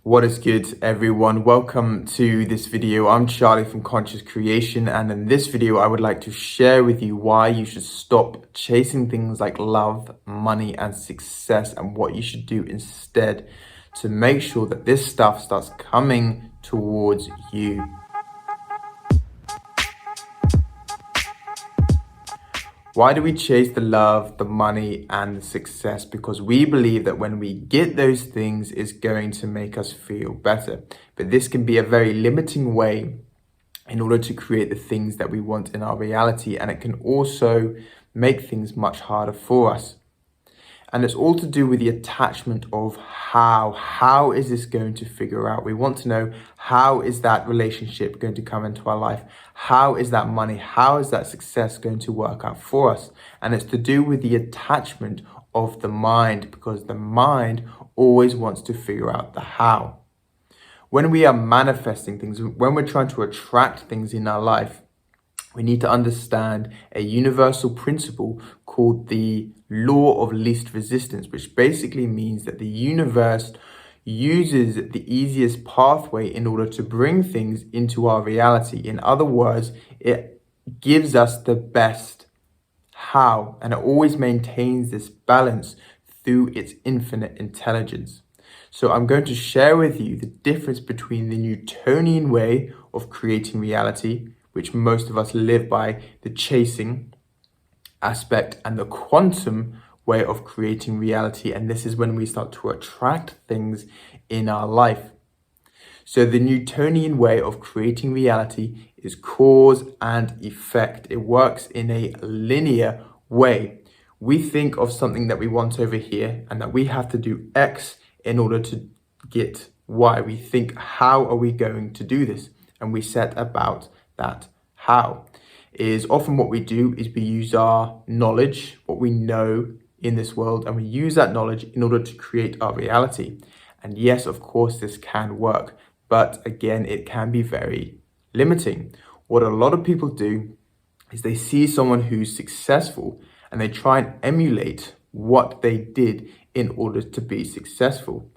What is good, everyone? Welcome to this video. I'm Charlie from Conscious Creation, and in this video I would like to share with you why you should stop chasing things like love, money and success, and what you should do instead to make sure that this stuff starts coming towards you. Why do we chase the love, the money, and the success? Because we believe that when we get those things, it's going to make us feel better. But this can be a very limiting way in order to create the things that we want in our reality. And it can also make things much harder for us. And it's all to do with the attachment of how is this going to figure out? We want to know, how is that relationship going to come into our life? How is that money? How is that success going to work out for us? And it's to do with the attachment of the mind, because the mind always wants to figure out the how. When we are manifesting things, when we're trying to attract things in our life, we need to understand a universal principle called the law of least resistance, which basically means that the universe uses the easiest pathway in order to bring things into our reality. In other words, it gives us the best how, and it always maintains this balance through its infinite intelligence. So I'm going to share with you the difference between the Newtonian way of creating reality, which most of us live by, the chasing aspect, and the quantum way of creating reality. And this is when we start to attract things in our life. So the Newtonian way of creating reality is cause and effect. It works in a linear way. We think of something that we want over here and that we have to do X in order to get Y. We think, how are we going to do this? And we set about that how. Is often what we do is we use our knowledge, what we know in this world, and we use that knowledge in order to create our reality. And yes, of course, this can work, but again, it can be very limiting. What a lot of people do is they see someone who's successful and they try and emulate what they did in order to be successful.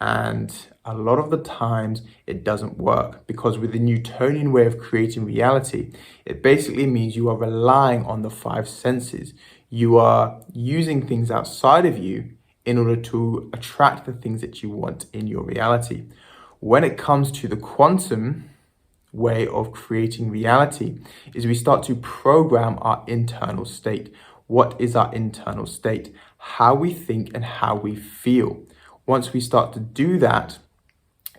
And a lot of the times it doesn't work, because with the Newtonian way of creating reality, it basically means you are relying on the five senses. You are using things outside of you in order to attract the things that you want in your reality. When it comes to the quantum way of creating reality, is we start to program our internal state. What is our internal state? How we think and how we feel. Once we start to do that,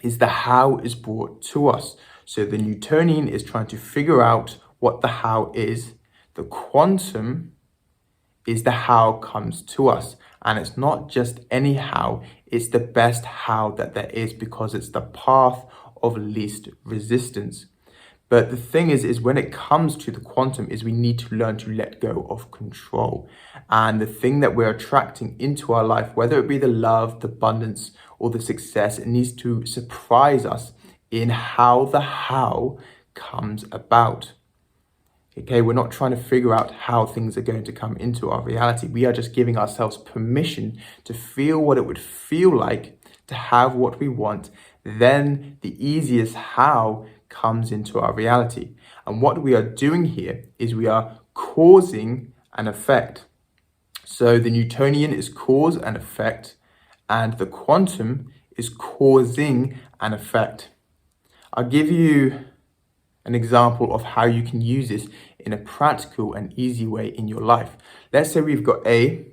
is the how is brought to us. So the Newtonian is trying to figure out what the how is. The quantum is the how comes to us. And it's not just any how, it's the best how that there is, because it's the path of least resistance. But the thing is when it comes to the quantum, is we need to learn to let go of control. And the thing that we're attracting into our life, whether it be the love, the abundance, or the success, it needs to surprise us in how the how comes about. Okay, we're not trying to figure out how things are going to come into our reality. We are just giving ourselves permission to feel what it would feel like to have what we want. Then the easiest how comes into our reality. And what we are doing here is we are causing an effect. So the Newtonian is cause and effect, and the quantum is causing an effect. I'll give you an example of how you can use this in a practical and easy way in your life. Let's say we've got A,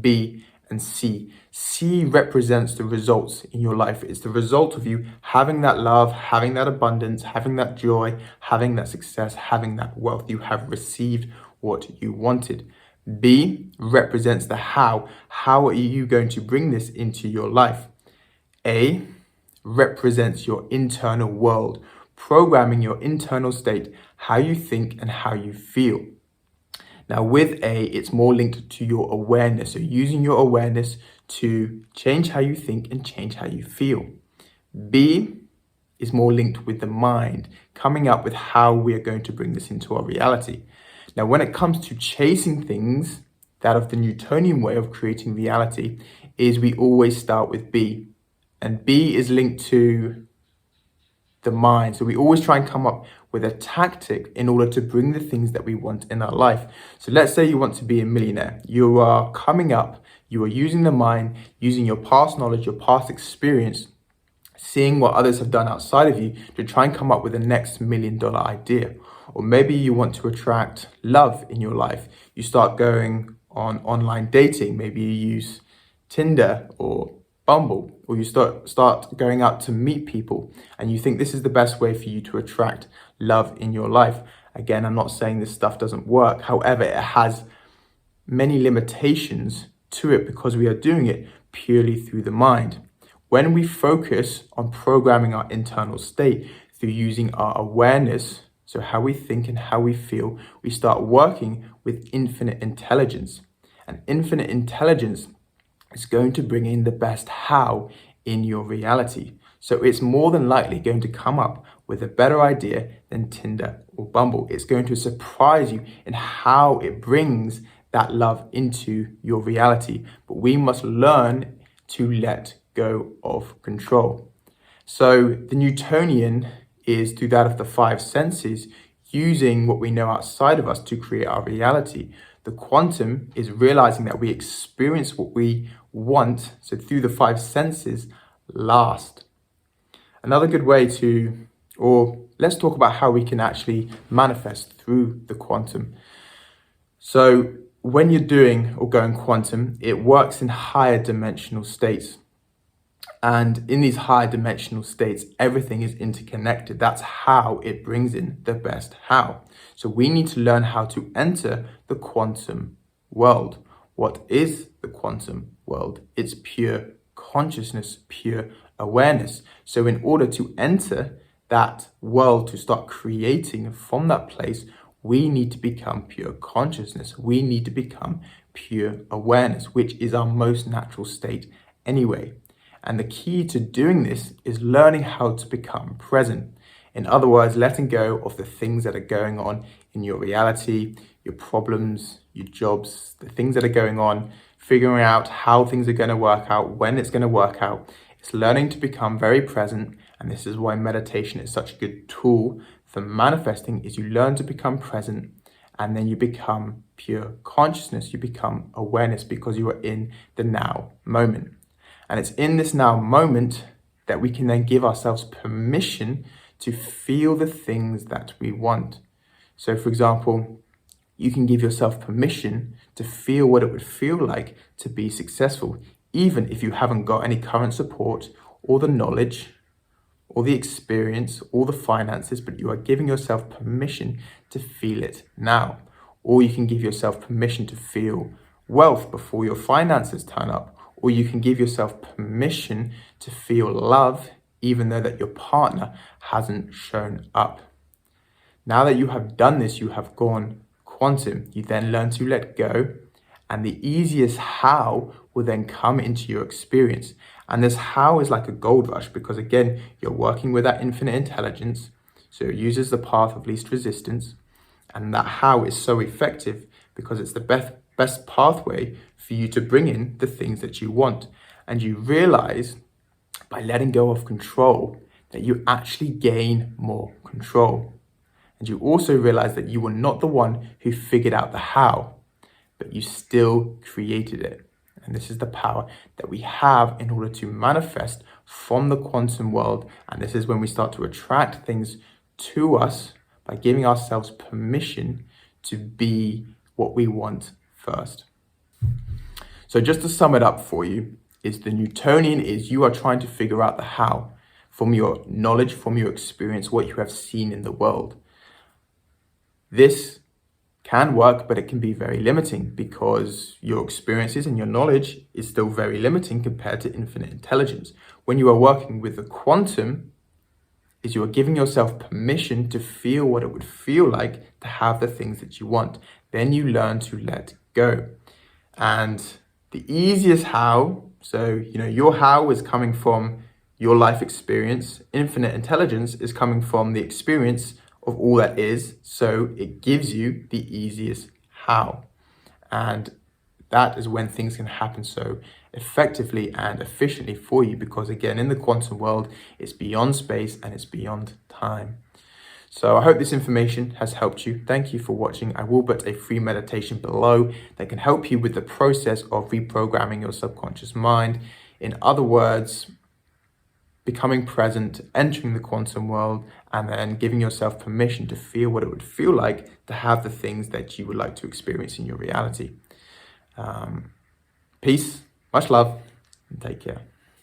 B, and C. C represents the results in your life. It's the result of you having that love, having that abundance, having that joy, having that success, having that wealth. You have received what you wanted. B represents the how. How are you going to bring this into your life? A represents your internal world, programming your internal state, how you think and how you feel. Now with A, it's more linked to your awareness. So using your awareness to change how you think and change how you feel. B is more linked with the mind, coming up with how we are going to bring this into our reality. Now, when it comes to chasing things, that of the Newtonian way of creating reality, is we always start with B. And B is linked to the mind. So we always try and come up with a tactic in order to bring the things that we want in our life. So let's say you want to be a millionaire. You are coming up, you are using the mind, using your past knowledge, your past experience, seeing what others have done outside of you to try and come up with the next $1 million idea. Or maybe you want to attract love in your life. You start going on online dating. Maybe you use Tinder or Bumble, or you start going out to meet people, and you think this is the best way for you to attract love in your life. Again, I'm not saying this stuff doesn't work. However, it has many limitations to it because we are doing it purely through the mind. When we focus on programming our internal state through using our awareness, so how we think and how we feel, we start working with infinite intelligence. And infinite intelligence is going to bring in the best how in your reality. So it's more than likely going to come up with a better idea than Tinder or Bumble. It's going to surprise you in how it brings that love into your reality. But we must learn to let go of control. So the Newtonian is through that of the five senses, using what we know outside of us to create our reality. The quantum is realizing that we experience what we want, so through the five senses, last. Another good way let's talk about how we can actually manifest through the quantum. So when you're doing or going quantum, it works in higher dimensional states. And in these higher dimensional states, everything is interconnected. That's how it brings in the best how. So we need to learn how to enter the quantum world. What is the quantum world? It's pure consciousness, pure awareness. So in order to enter that world, to start creating from that place, we need to become pure consciousness. We need to become pure awareness, which is our most natural state anyway. And the key to doing this is learning how to become present. In other words, letting go of the things that are going on in your reality, your problems, your jobs, the things that are going on, figuring out how things are going to work out, when it's going to work out. It's learning to become very present. And this is why meditation is such a good tool for manifesting, is you learn to become present, and then you become pure consciousness. You become awareness because you are in the now moment. And it's in this now moment that we can then give ourselves permission to feel the things that we want. So for example, you can give yourself permission to feel what it would feel like to be successful, even if you haven't got any current support or the knowledge or the experience or the finances, but you are giving yourself permission to feel it now. Or you can give yourself permission to feel wealth before your finances turn up. Or you can give yourself permission to feel love, even though that your partner hasn't shown up. Now that you have done this, you have gone quantum. You then learn to let go, and the easiest how will then come into your experience. And this how is like a gold rush, because again, you're working with that infinite intelligence. So it uses the path of least resistance. And that how is so effective because it's the best pathway for you to bring in the things that you want. And you realize by letting go of control that you actually gain more control. And you also realize that you were not the one who figured out the how, but you still created it. And this is the power that we have in order to manifest from the quantum world. And this is when we start to attract things to us by giving ourselves permission to be what we want first. So just to sum it up for you, is the Newtonian is you are trying to figure out the how from your knowledge, from your experience, what you have seen in the world. This can work, but it can be very limiting because your experiences and your knowledge is still very limiting compared to infinite intelligence. When you are working with the quantum, is you are giving yourself permission to feel what it would feel like to have the things that you want. Then you learn to let go. And the easiest how, so, your how is coming from your life experience. Infinite intelligence is coming from the experience of all that is. So it gives you the easiest how. And that is when things can happen so effectively and efficiently for you, because again, in the quantum world, it's beyond space and it's beyond time. So I hope this information has helped you. Thank you for watching. I will put a free meditation below that can help you with the process of reprogramming your subconscious mind. In other words, becoming present, entering the quantum world, and then giving yourself permission to feel what it would feel like to have the things that you would like to experience in your reality. Peace, much love, and take care.